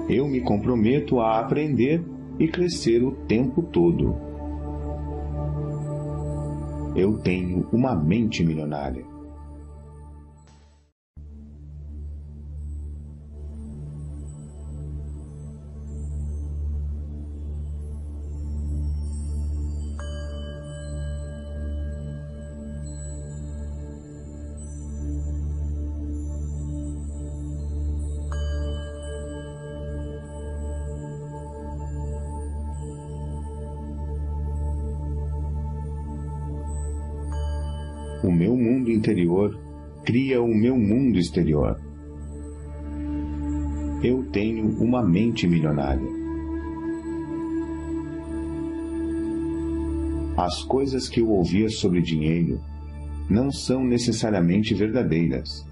Eu me comprometo a aprender e crescer o tempo todo. Eu tenho uma mente milionária. O meu mundo interior cria o meu mundo exterior. Eu tenho uma mente milionária. As coisas que eu ouvia sobre dinheiro não são necessariamente verdadeiras.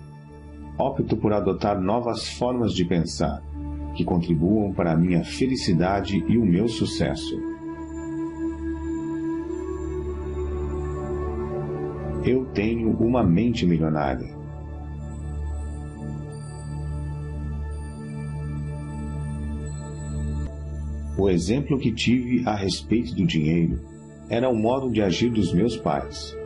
Opto por adotar novas formas de pensar que contribuam para a minha felicidade e o meu sucesso. Eu tenho uma mente milionária. O exemplo que tive a respeito do dinheiro era o modo de agir dos meus pais.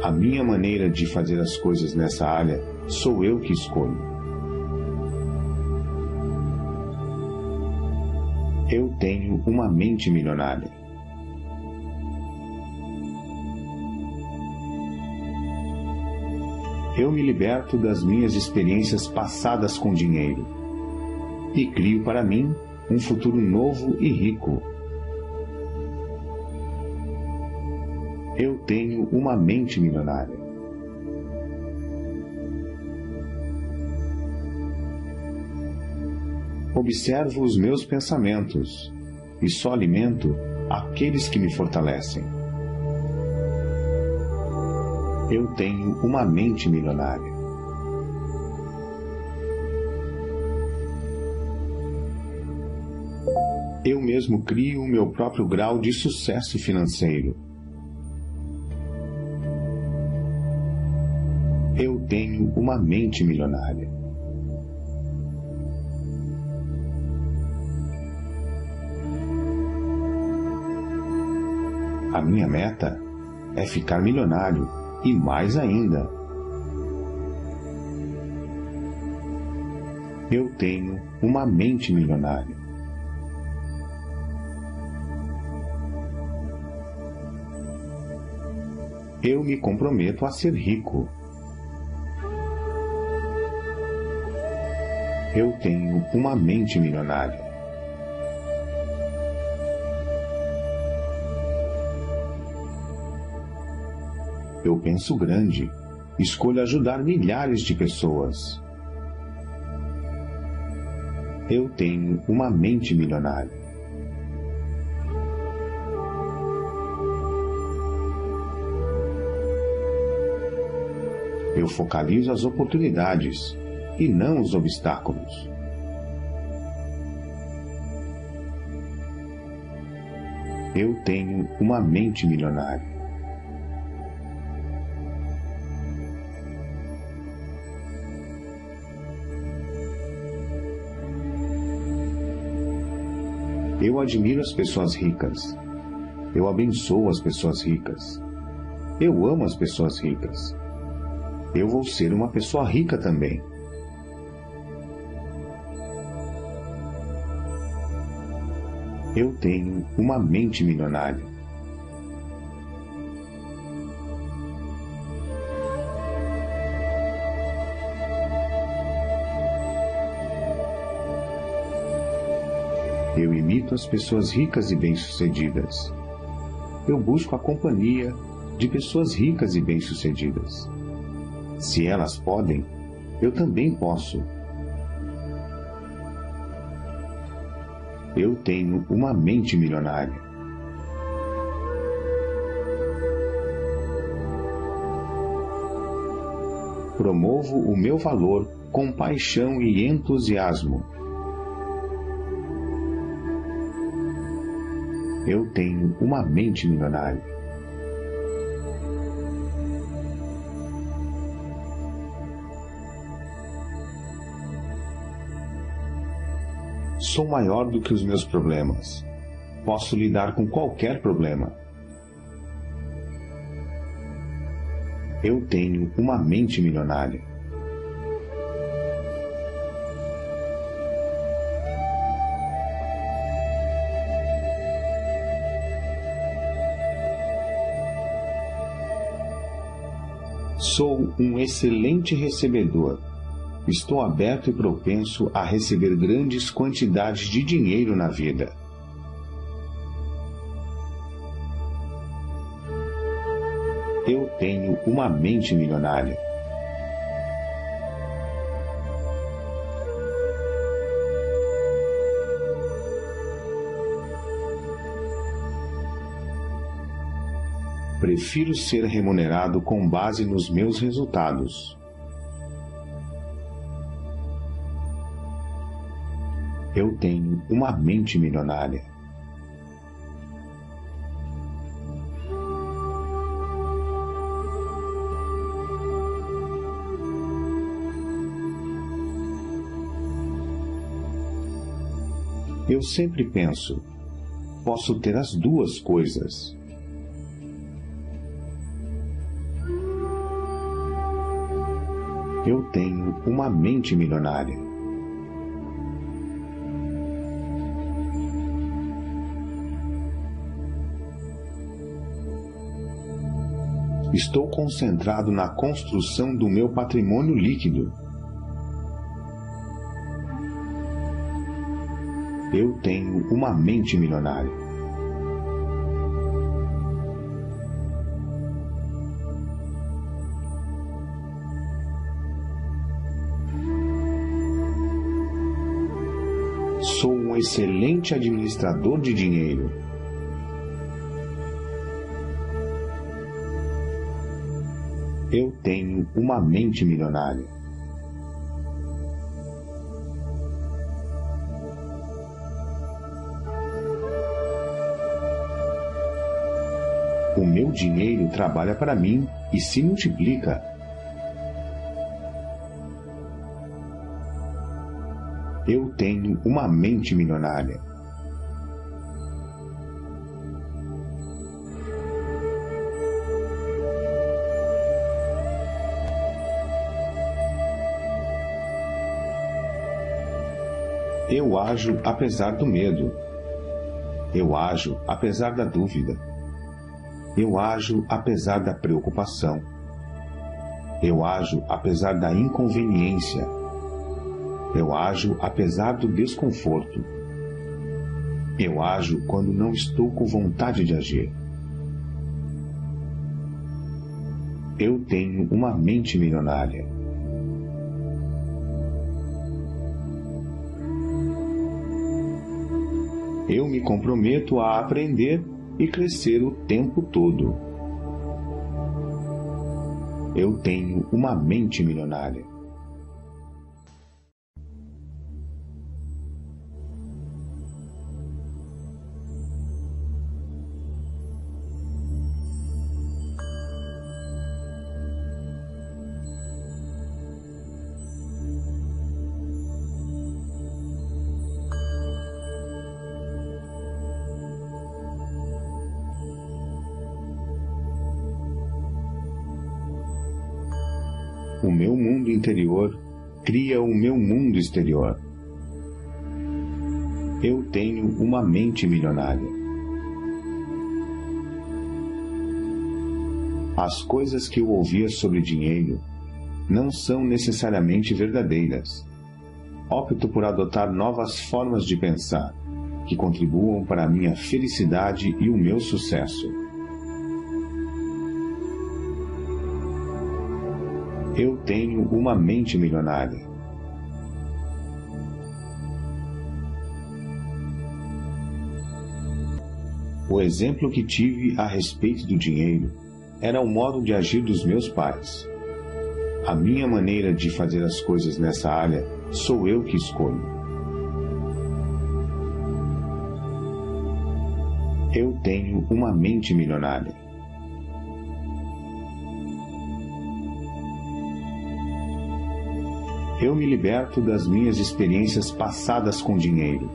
A minha maneira de fazer as coisas nessa área sou eu que escolho. Eu tenho uma mente milionária. Eu me liberto das minhas experiências passadas com dinheiro e crio para mim um futuro novo e rico. Eu tenho uma mente milionária. Observo os meus pensamentos e só alimento aqueles que me fortalecem. Eu tenho uma mente milionária. Eu mesmo crio o meu próprio grau de sucesso financeiro. Eu tenho uma mente milionária. A minha meta é ficar milionário. E mais ainda, eu tenho uma mente milionária. Eu me comprometo a ser rico. Eu tenho uma mente milionária. Eu penso grande, escolho ajudar milhares de pessoas. Eu tenho uma mente milionária. Eu focalizo as oportunidades e não os obstáculos. Eu tenho uma mente milionária. Eu admiro as pessoas ricas. Eu abençoo as pessoas ricas. Eu amo as pessoas ricas. Eu vou ser uma pessoa rica também. Eu tenho uma mente milionária. Eu imito as pessoas ricas e bem-sucedidas. Eu busco a companhia de pessoas ricas e bem-sucedidas. Se elas podem, eu também posso. Eu tenho uma mente milionária. Promovo o meu valor com paixão e entusiasmo. Eu tenho uma mente milionária. Sou maior do que os meus problemas. Posso lidar com qualquer problema. Eu tenho uma mente milionária. Sou um excelente recebedor. Estou aberto e propenso a receber grandes quantidades de dinheiro na vida. Eu tenho uma mente milionária. Prefiro ser remunerado com base nos meus resultados. Eu tenho uma mente milionária. Eu sempre penso, posso ter as duas coisas. Eu tenho uma mente milionária. Estou concentrado na construção do meu patrimônio líquido. Eu tenho uma mente milionária. Sou um excelente administrador de dinheiro. Eu tenho uma mente milionária. O meu dinheiro trabalha para mim e se multiplica. Eu tenho uma mente milionária. Eu ajo apesar do medo. Eu ajo apesar da dúvida. Eu ajo apesar da preocupação. Eu ajo apesar da inconveniência. Eu ajo apesar do desconforto. Eu ajo quando não estou com vontade de agir. Eu tenho uma mente milionária. Eu me comprometo a aprender e crescer o tempo todo. Eu tenho uma mente milionária. O meu mundo interior cria o meu mundo exterior. Eu tenho uma mente milionária. As coisas que eu ouvia sobre dinheiro não são necessariamente verdadeiras. Opto por adotar novas formas de pensar, que contribuam para a minha felicidade e o meu sucesso. Eu tenho uma mente milionária. O exemplo que tive a respeito do dinheiro era o modo de agir dos meus pais. A minha maneira de fazer as coisas nessa área sou eu que escolho. Eu tenho uma mente milionária. Eu me liberto das minhas experiências passadas com dinheiro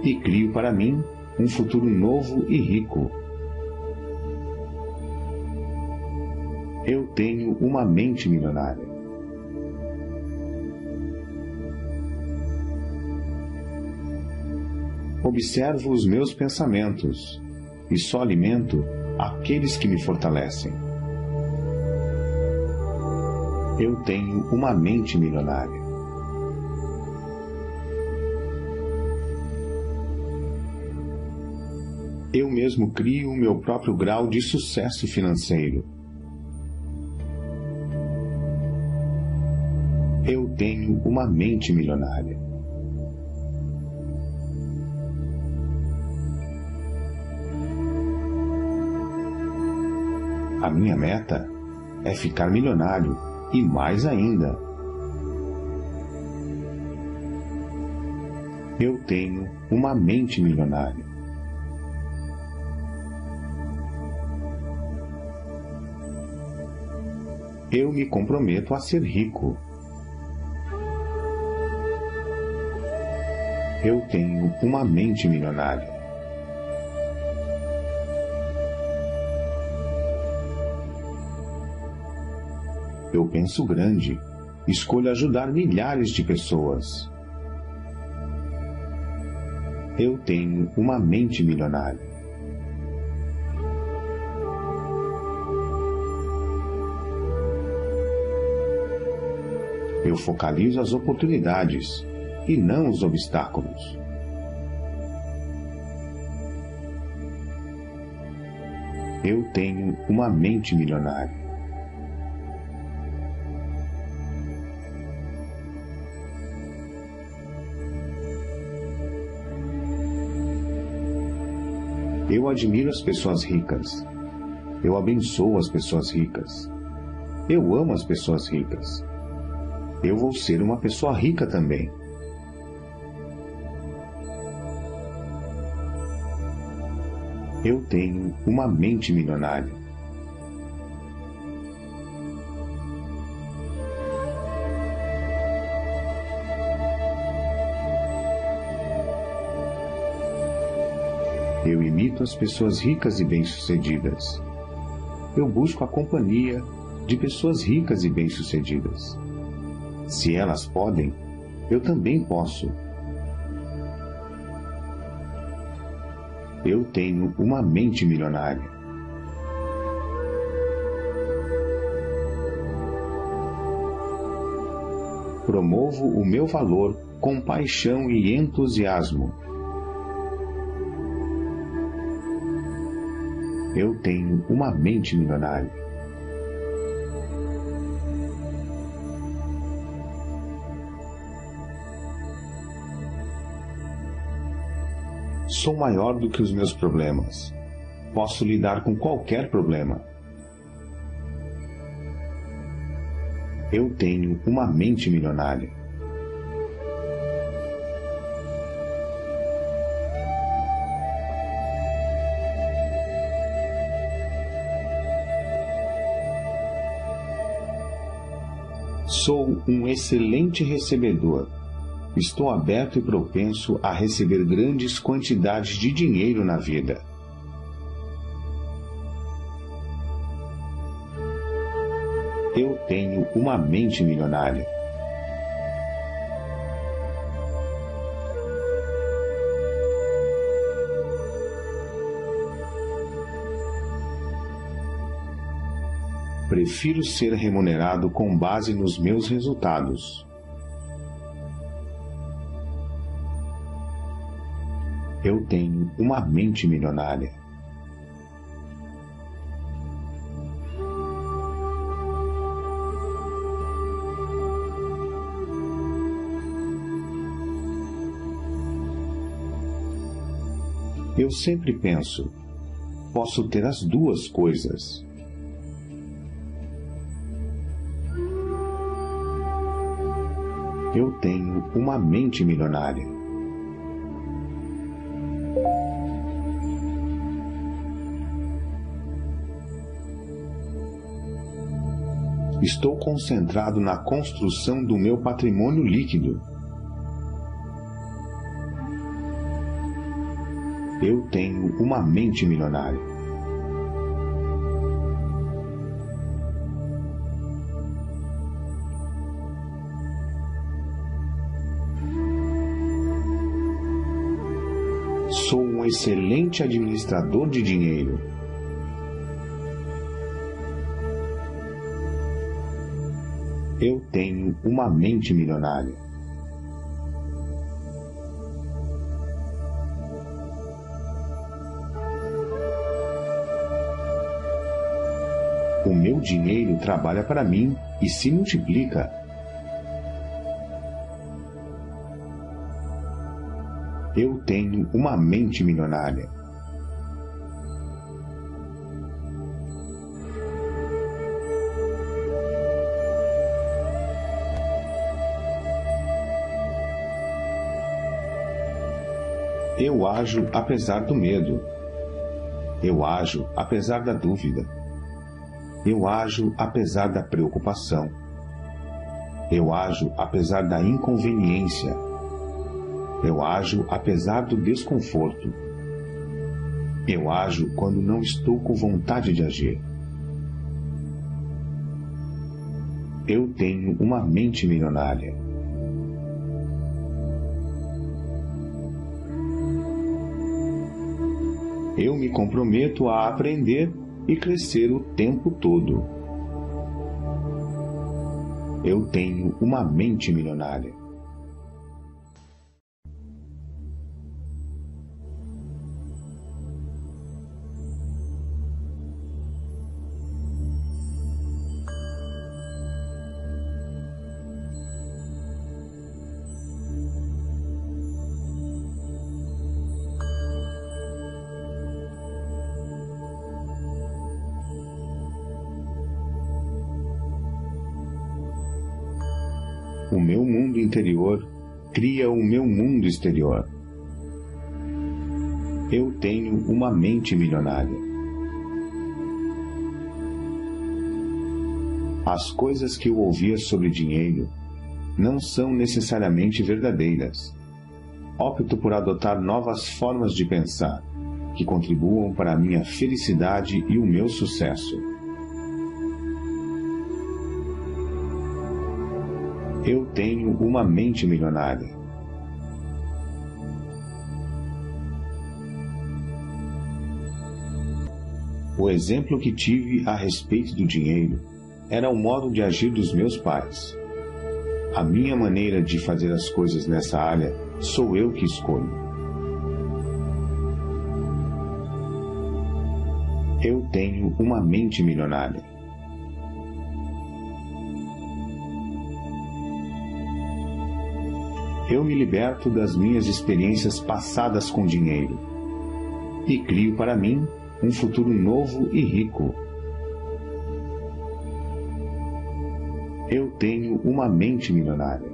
e crio para mim um futuro novo e rico. Eu tenho uma mente milionária. Observo os meus pensamentos e só alimento aqueles que me fortalecem. Eu tenho uma mente milionária. Eu mesmo crio o meu próprio grau de sucesso financeiro. Eu tenho uma mente milionária. A minha meta é ficar milionário e mais ainda. Eu tenho uma mente milionária. Eu me comprometo a ser rico. Eu tenho uma mente milionária. Eu penso grande, escolho ajudar milhares de pessoas. Eu tenho uma mente milionária. Eu focalizo as oportunidades e não os obstáculos. Eu tenho uma mente milionária. Eu admiro as pessoas ricas. Eu abençoo as pessoas ricas. Eu amo as pessoas ricas. Eu vou ser uma pessoa rica também. Eu tenho uma mente milionária. Eu imito as pessoas ricas e bem-sucedidas. Eu busco a companhia de pessoas ricas e bem-sucedidas. Se elas podem, eu também posso. Eu tenho uma mente milionária. Promovo o meu valor com paixão e entusiasmo. Eu tenho uma mente milionária. Sou maior do que os meus problemas. Posso lidar com qualquer problema. Eu tenho uma mente milionária. Sou um excelente recebedor. Estou aberto e propenso a receber grandes quantidades de dinheiro na vida. Eu tenho uma mente milionária. Prefiro ser remunerado com base nos meus resultados. Eu tenho uma mente milionária. Eu sempre penso, posso ter as duas coisas. Eu tenho uma mente milionária. Estou concentrado na construção do meu patrimônio líquido. Eu tenho uma mente milionária. Sou um excelente administrador de dinheiro. Eu tenho uma mente milionária. O meu dinheiro trabalha para mim e se multiplica. Eu tenho uma mente milionária. Eu ajo apesar do medo. Eu ajo apesar da dúvida. Eu ajo apesar da preocupação. Eu ajo apesar da inconveniência. Eu ajo apesar do desconforto. Eu ajo quando não estou com vontade de agir. Eu tenho uma mente milionária. Eu me comprometo a aprender e crescer o tempo todo. Eu tenho uma mente milionária. O meu mundo interior cria o meu mundo exterior. Eu tenho uma mente milionária. As coisas que eu ouvia sobre dinheiro não são necessariamente verdadeiras. Opto por adotar novas formas de pensar que contribuam para a minha felicidade e o meu sucesso. Eu tenho uma mente milionária. O exemplo que tive a respeito do dinheiro era o modo de agir dos meus pais. A minha maneira de fazer as coisas nessa área sou eu que escolho. Eu tenho uma mente milionária. Eu me liberto das minhas experiências passadas com dinheiro e crio para mim um futuro novo e rico. Eu tenho uma mente milionária.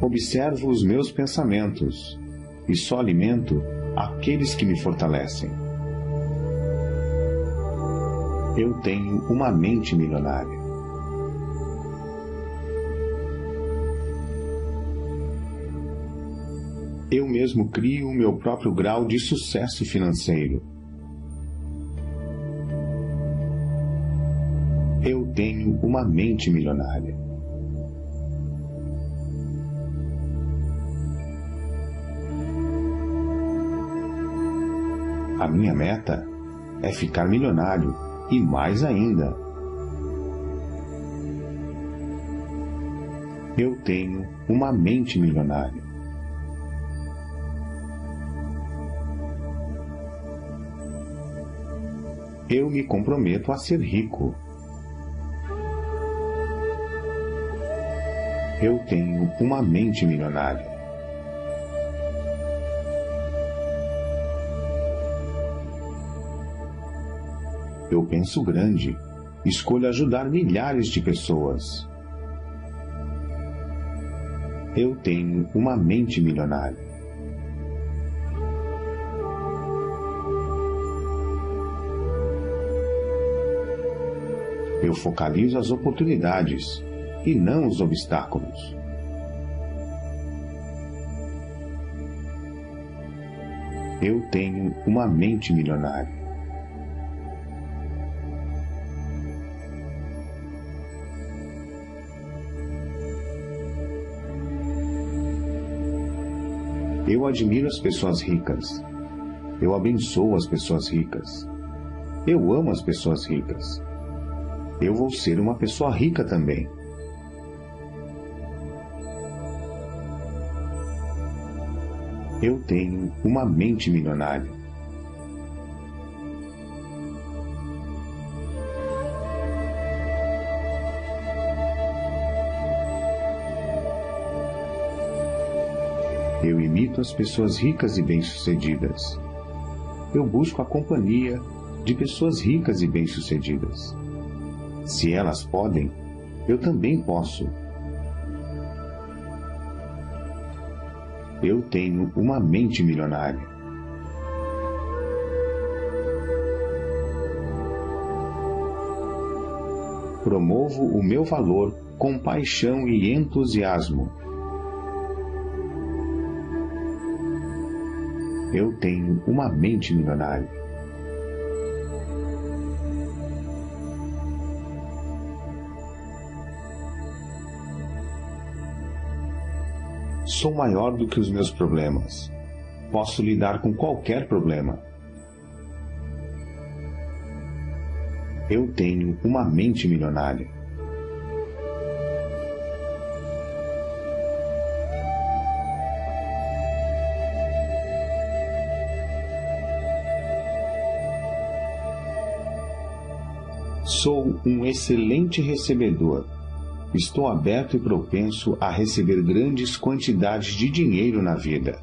Observo os meus pensamentos e só alimento aqueles que me fortalecem. Eu tenho uma mente milionária. Eu mesmo crio o meu próprio grau de sucesso financeiro. Eu tenho uma mente milionária. A minha meta é ficar milionário e mais ainda. Eu tenho uma mente milionária. Eu me comprometo a ser rico. Eu tenho uma mente milionária. Eu penso grande, escolho ajudar milhares de pessoas. Eu tenho uma mente milionária. Eu focalizo as oportunidades e não os obstáculos. Eu tenho uma mente milionária. Eu admiro as pessoas ricas. Eu abençoo as pessoas ricas. Eu amo as pessoas ricas. Eu vou ser uma pessoa rica também. Eu tenho uma mente milionária. Eu imito as pessoas ricas e bem-sucedidas. Eu busco a companhia de pessoas ricas e bem-sucedidas. Se elas podem, eu também posso. Eu tenho uma mente milionária. Promovo o meu valor com paixão e entusiasmo. Eu tenho uma mente milionária. Sou maior do que os meus problemas. Posso lidar com qualquer problema. Eu tenho uma mente milionária. Sou um excelente recebedor. Estou aberto e propenso a receber grandes quantidades de dinheiro na vida.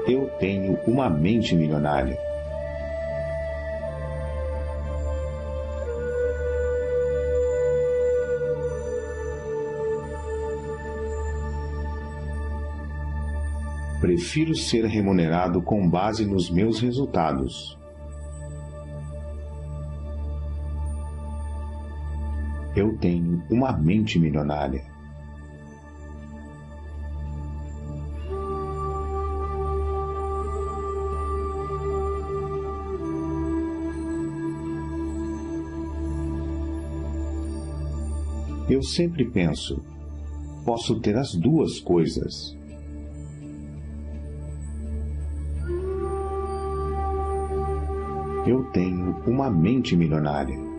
Eu tenho uma mente milionária. Prefiro ser remunerado com base nos meus resultados. Eu tenho uma mente milionária. Eu sempre penso, posso ter as duas coisas. Eu tenho uma mente milionária.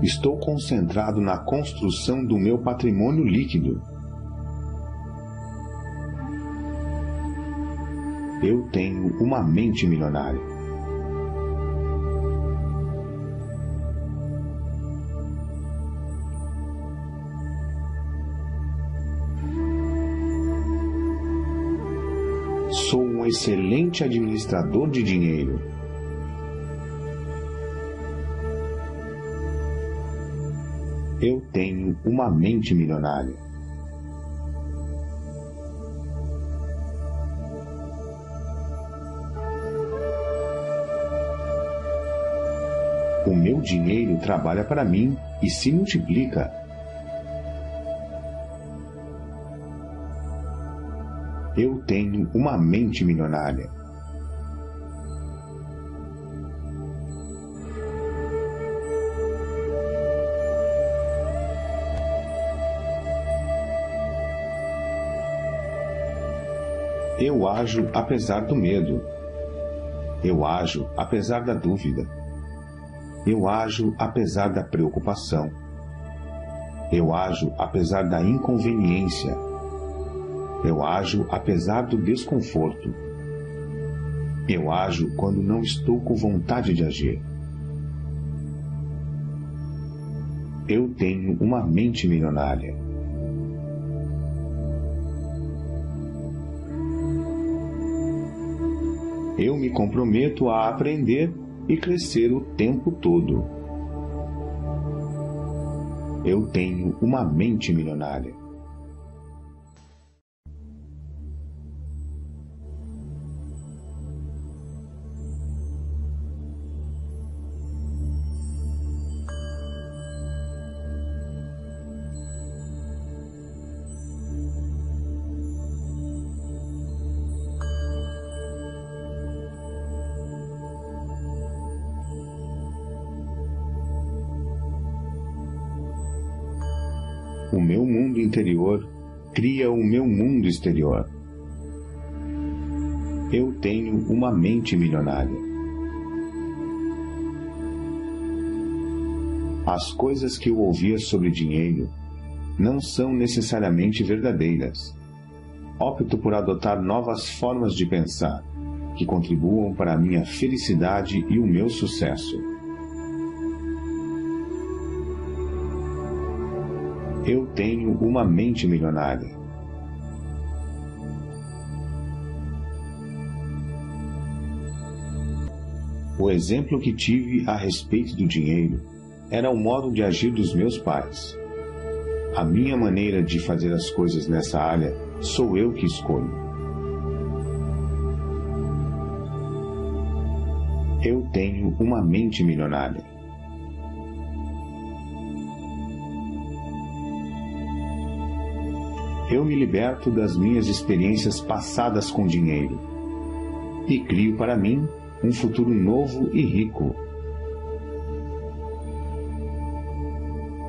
Estou concentrado na construção do meu patrimônio líquido. Eu tenho uma mente milionária. Sou um excelente administrador de dinheiro. Eu tenho uma mente milionária. O meu dinheiro trabalha para mim e se multiplica. Eu tenho uma mente milionária. Eu ajo apesar do medo. Eu ajo apesar da dúvida. Eu ajo apesar da preocupação. Eu ajo apesar da inconveniência. Eu ajo apesar do desconforto. Eu ajo quando não estou com vontade de agir. Eu tenho uma mente milionária. Eu me comprometo a aprender e crescer o tempo todo. Eu tenho uma mente milionária. O meu mundo interior cria o meu mundo exterior. Eu tenho uma mente milionária. As coisas que eu ouvia sobre dinheiro não são necessariamente verdadeiras. Opto por adotar novas formas de pensar que contribuam para a minha felicidade e o meu sucesso. Eu tenho uma mente milionária. O exemplo que tive a respeito do dinheiro era o modo de agir dos meus pais. A minha maneira de fazer as coisas nessa área sou eu que escolho. Eu tenho uma mente milionária. Eu me liberto das minhas experiências passadas com dinheiro e crio para mim um futuro novo e rico.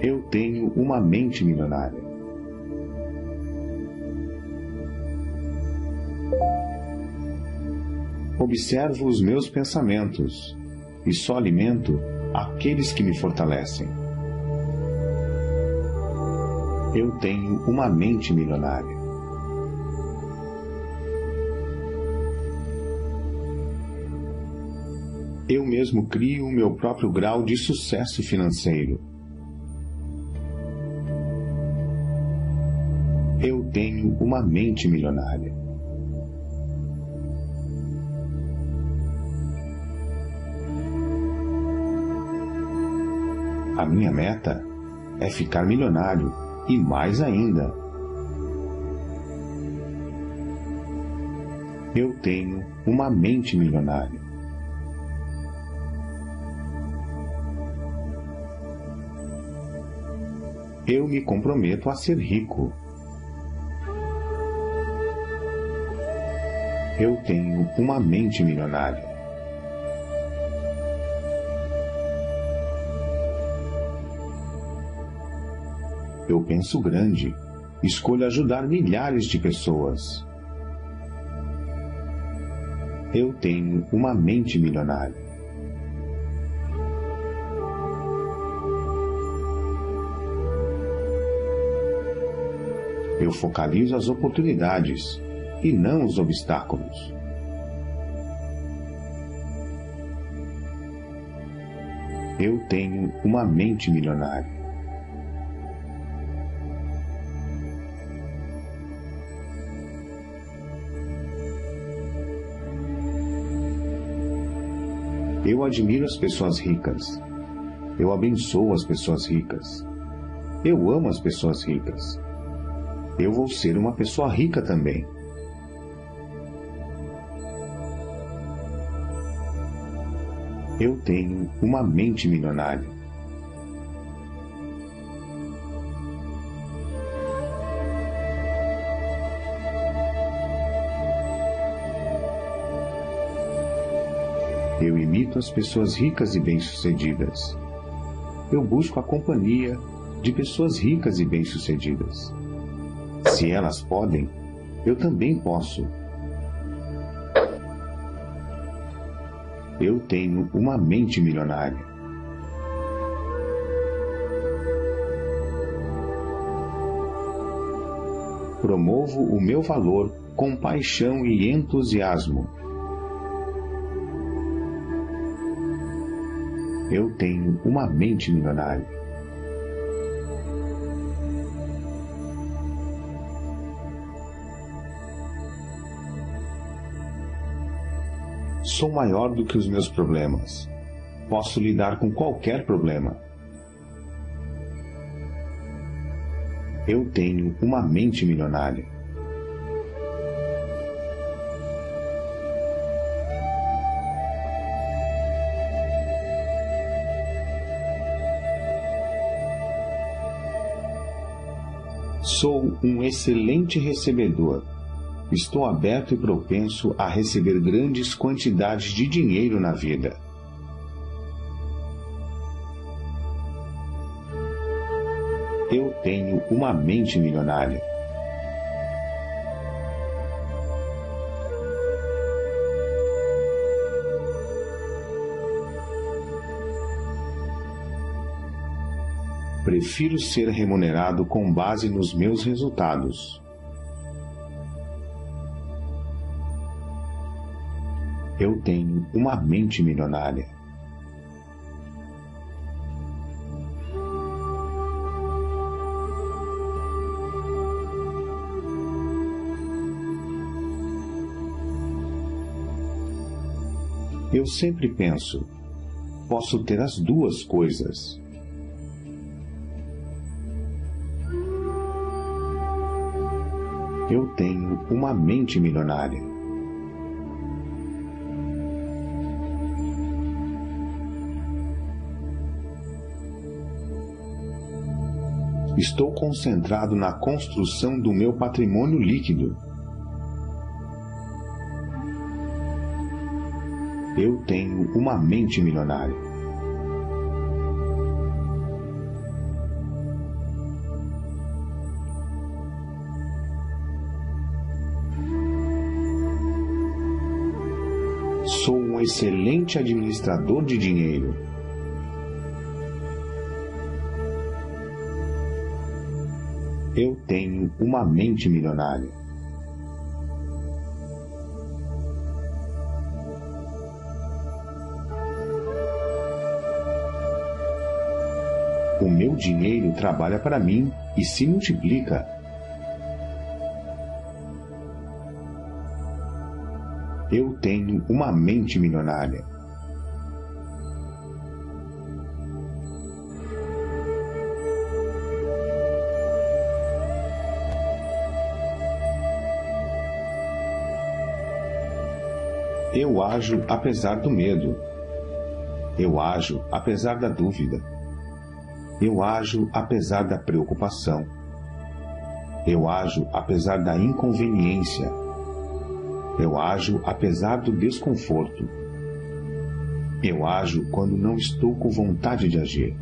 Eu tenho uma mente milionária. Observo os meus pensamentos e só alimento aqueles que me fortalecem. Eu tenho uma mente milionária. Eu mesmo crio o meu próprio grau de sucesso financeiro. Eu tenho uma mente milionária. A minha meta é ficar milionário. E mais ainda, eu tenho uma mente milionária. Eu me comprometo a ser rico. Eu tenho uma mente milionária. Eu penso grande, escolho ajudar milhares de pessoas. Eu tenho uma mente milionária. Eu focalizo as oportunidades e não os obstáculos. Eu tenho uma mente milionária. Eu admiro as pessoas ricas. Eu abençoo as pessoas ricas. Eu amo as pessoas ricas. Eu vou ser uma pessoa rica também. Eu tenho uma mente milionária. Eu imito as pessoas ricas e bem-sucedidas. Eu busco a companhia de pessoas ricas e bem-sucedidas. Se elas podem, eu também posso. Eu tenho uma mente milionária. Promovo o meu valor com paixão e entusiasmo. Eu tenho uma mente milionária. Sou maior do que os meus problemas. Posso lidar com qualquer problema. Eu tenho uma mente milionária. Sou um excelente recebedor. Estou aberto e propenso a receber grandes quantidades de dinheiro na vida. Eu tenho uma mente milionária. Prefiro ser remunerado com base nos meus resultados. Eu tenho uma mente milionária. Eu sempre penso, posso ter as duas coisas. Eu tenho uma mente milionária. Estou concentrado na construção do meu patrimônio líquido. Eu tenho uma mente milionária. Sou um excelente administrador de dinheiro. Eu tenho uma mente milionária. O meu dinheiro trabalha para mim e se multiplica. Eu tenho uma mente milionária. Eu ajo apesar do medo. Eu ajo apesar da dúvida. Eu ajo apesar da preocupação. Eu ajo apesar da inconveniência. Eu ajo apesar do desconforto. Eu ajo quando não estou com vontade de agir.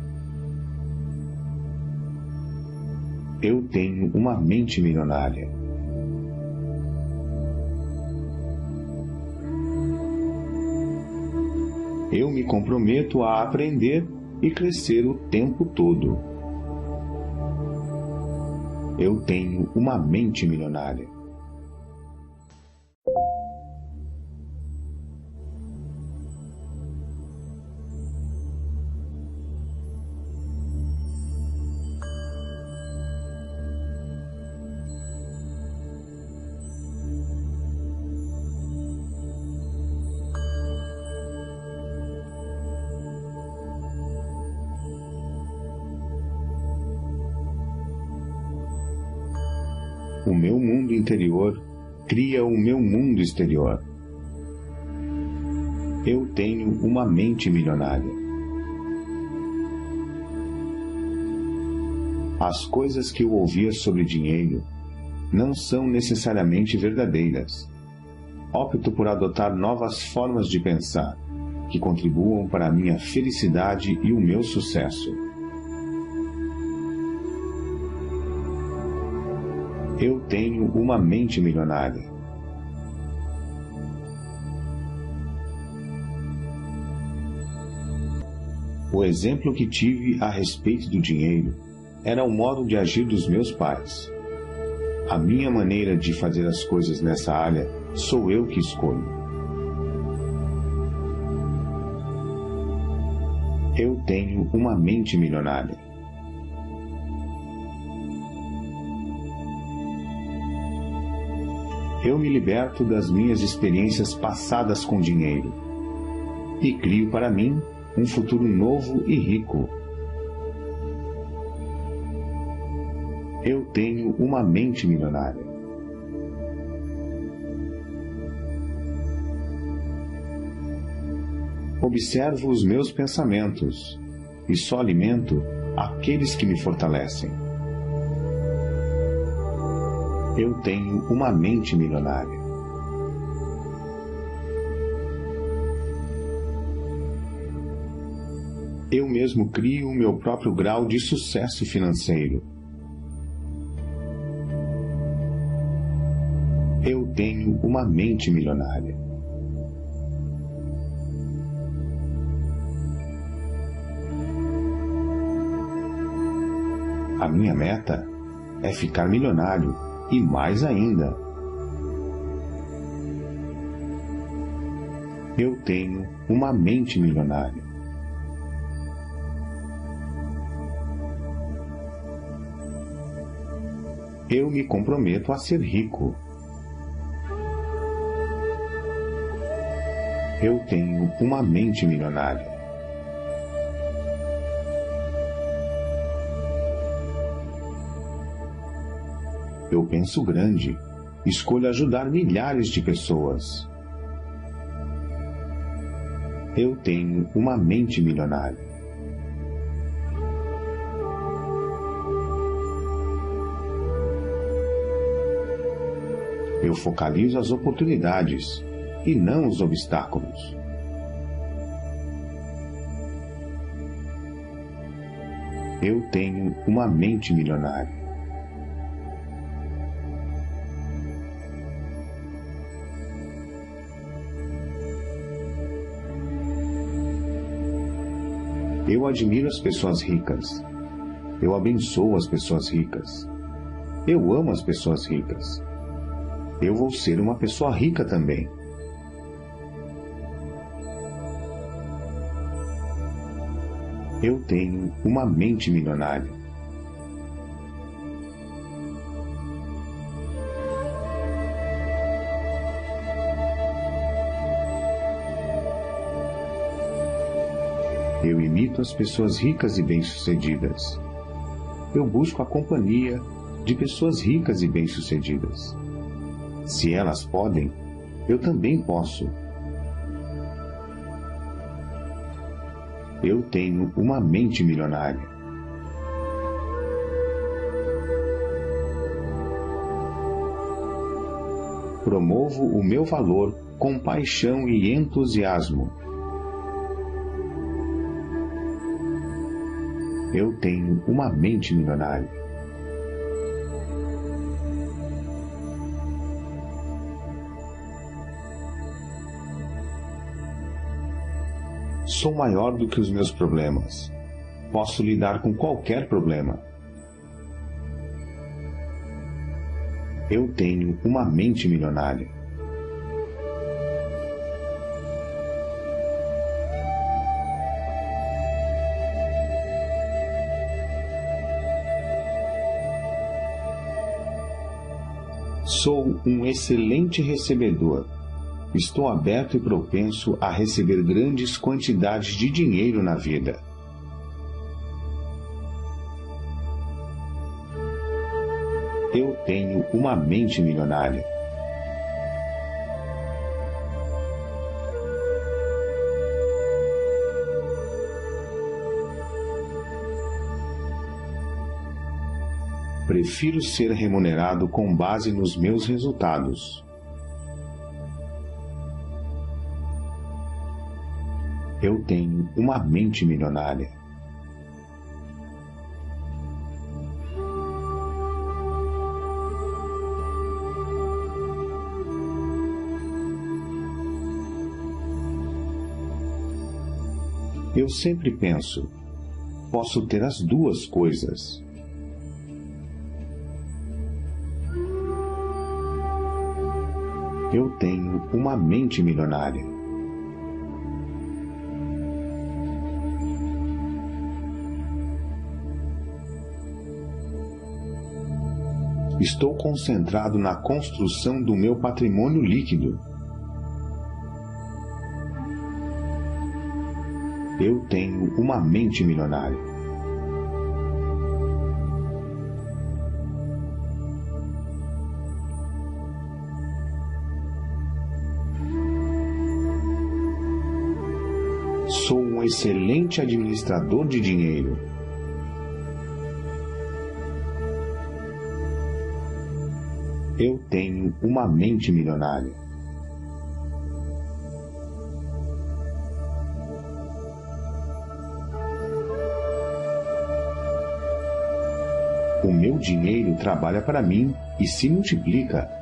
Eu tenho uma mente milionária. Eu me comprometo a aprender e crescer o tempo todo. Eu tenho uma mente milionária. O meu mundo interior cria o meu mundo exterior. Eu tenho uma mente milionária. As coisas que eu ouvia sobre dinheiro não são necessariamente verdadeiras. Opto por adotar novas formas de pensar que contribuam para a minha felicidade e o meu sucesso. Eu tenho uma mente milionária. O exemplo que tive a respeito do dinheiro era o modo de agir dos meus pais. A minha maneira de fazer as coisas nessa área sou eu que escolho. Eu tenho uma mente milionária. Eu me liberto das minhas experiências passadas com dinheiro e crio para mim um futuro novo e rico. Eu tenho uma mente milionária. Observo os meus pensamentos e só alimento aqueles que me fortalecem. Eu tenho uma mente milionária. Eu mesmo crio o meu próprio grau de sucesso financeiro. Eu tenho uma mente milionária. A minha meta é ficar milionário e mais ainda. Eu tenho uma mente milionária. Eu me comprometo a ser rico. Eu tenho uma mente milionária. Eu penso grande, escolho ajudar milhares de pessoas. Eu tenho uma mente milionária. Eu focalizo as oportunidades e não os obstáculos. Eu tenho uma mente milionária. Eu admiro as pessoas ricas. Eu abençoo as pessoas ricas. Eu amo as pessoas ricas. Eu vou ser uma pessoa rica também. Eu tenho uma mente milionária. Eu imito as pessoas ricas e bem-sucedidas. Eu busco a companhia de pessoas ricas e bem-sucedidas. Se elas podem, eu também posso. Eu tenho uma mente milionária. Promovo o meu valor com paixão e entusiasmo. Eu tenho uma mente milionária. Sou maior do que os meus problemas. Posso lidar com qualquer problema. Eu tenho uma mente milionária. Sou um excelente recebedor. Estou aberto e propenso a receber grandes quantidades de dinheiro na vida. Eu tenho uma mente milionária. Prefiro ser remunerado com base nos meus resultados. Eu tenho uma mente milionária. Eu sempre penso, posso ter as duas coisas. Eu tenho uma mente milionária. Estou concentrado na construção do meu patrimônio líquido. Eu tenho uma mente milionária. um excelente administrador de dinheiro. Eu tenho uma mente milionária. O meu dinheiro trabalha para mim e se multiplica.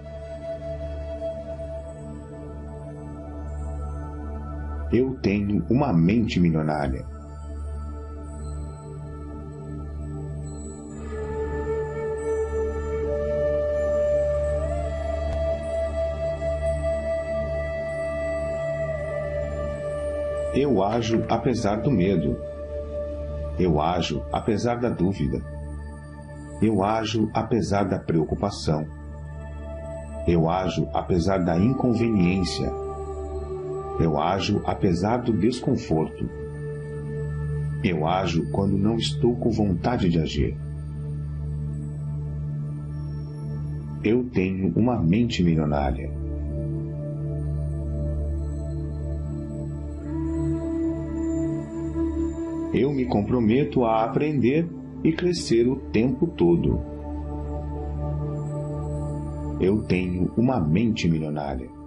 Eu tenho uma mente milionária. Eu ajo apesar do medo. Eu ajo apesar da dúvida. Eu ajo apesar da preocupação. Eu ajo apesar da inconveniência. Eu ajo apesar do desconforto. Eu ajo quando não estou com vontade de agir. Eu tenho uma mente milionária. Eu me comprometo a aprender e crescer o tempo todo. Eu tenho uma mente milionária.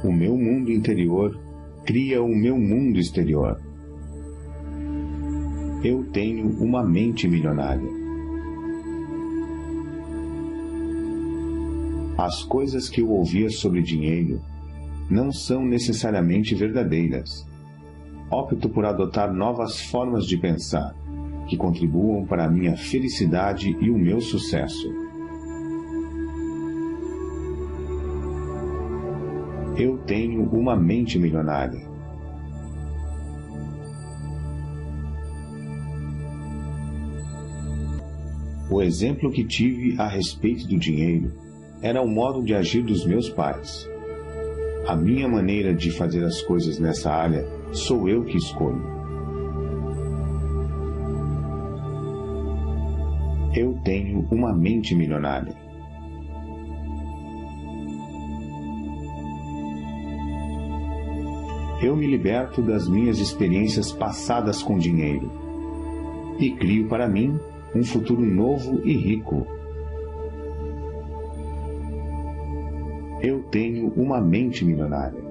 O meu mundo interior cria o meu mundo exterior. Eu tenho uma mente milionária. As coisas que eu ouvia sobre dinheiro não são necessariamente verdadeiras. Opto por adotar novas formas de pensar que contribuam para a minha felicidade e o meu sucesso. Eu tenho uma mente milionária. O exemplo que tive a respeito do dinheiro era o modo de agir dos meus pais. A minha maneira de fazer as coisas nessa área sou eu que escolho. Eu tenho uma mente milionária. Eu me liberto das minhas experiências passadas com dinheiro e crio para mim um futuro novo e rico. Eu tenho uma mente milionária.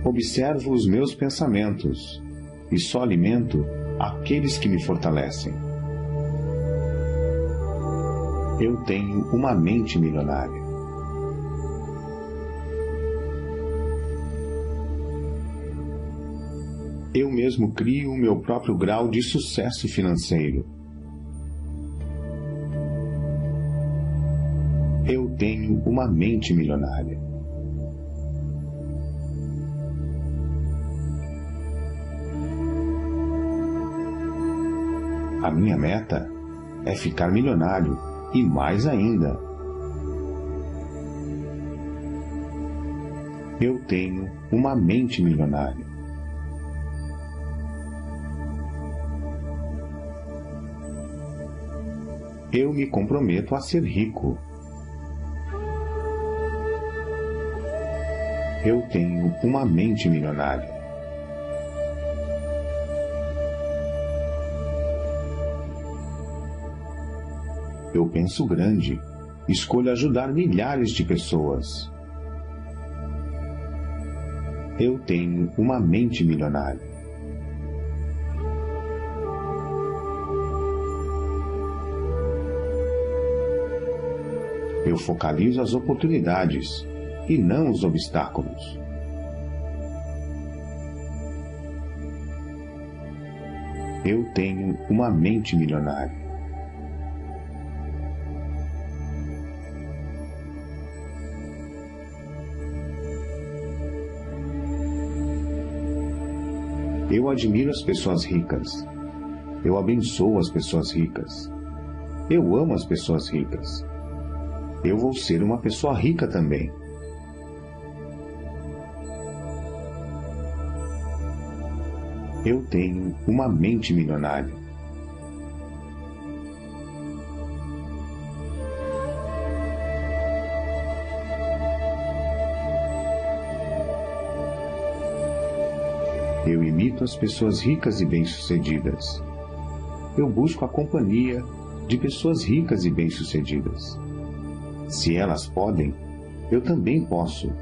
Observo os meus pensamentos e só alimento aqueles que me fortalecem. Eu tenho uma mente milionária. Eu mesmo crio o meu próprio grau de sucesso financeiro. Eu tenho uma mente milionária. A minha meta é ficar milionário e mais ainda. Eu tenho uma mente milionária. Eu me comprometo a ser rico. Eu tenho uma mente milionária. Eu penso grande, escolho ajudar milhares de pessoas. Eu tenho uma mente milionária. Eu focalizo as oportunidades e não os obstáculos. Eu tenho uma mente milionária. Eu admiro as pessoas ricas. Eu abençoo as pessoas ricas. Eu amo as pessoas ricas. Eu vou ser uma pessoa rica também. Eu tenho uma mente milionária. Eu imito as pessoas ricas e bem-sucedidas. Eu busco a companhia de pessoas ricas e bem-sucedidas. Se elas podem, eu também posso.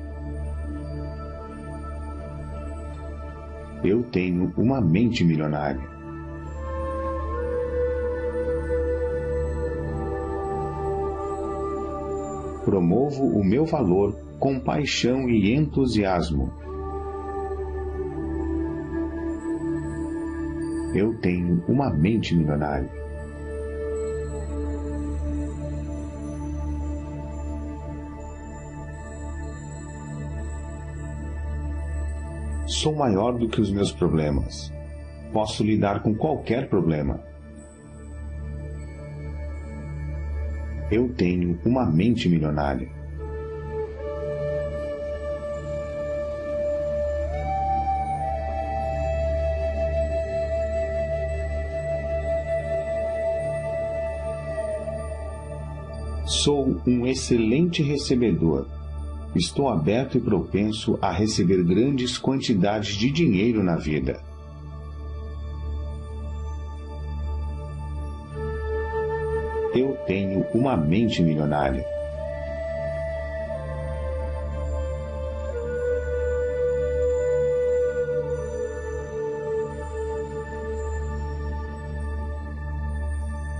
Eu tenho uma mente milionária. Promovo o meu valor com paixão e entusiasmo. Eu tenho uma mente milionária. Sou maior do que os meus problemas. Posso lidar com qualquer problema. Eu tenho uma mente milionária. Sou um excelente recebedor. Estou aberto e propenso a receber grandes quantidades de dinheiro na vida. Eu tenho uma mente milionária.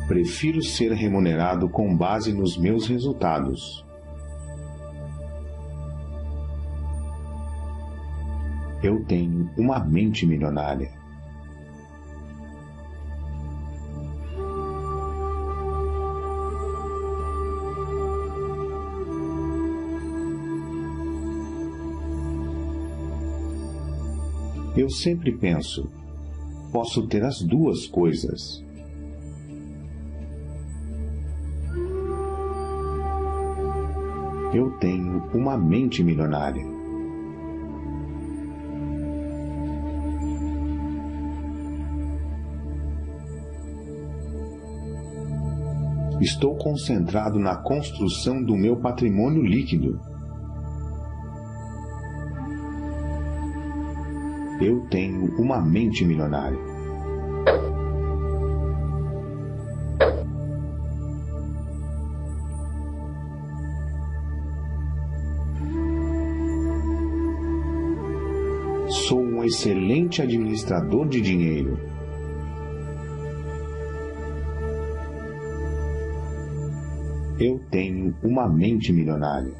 Prefiro ser remunerado com base nos meus resultados. Eu tenho uma mente milionária. Eu sempre penso, posso ter as duas coisas. Eu tenho uma mente milionária. Estou concentrado na construção do meu patrimônio líquido. Eu tenho uma mente milionária. Sou um excelente administrador de dinheiro. Eu tenho uma mente milionária.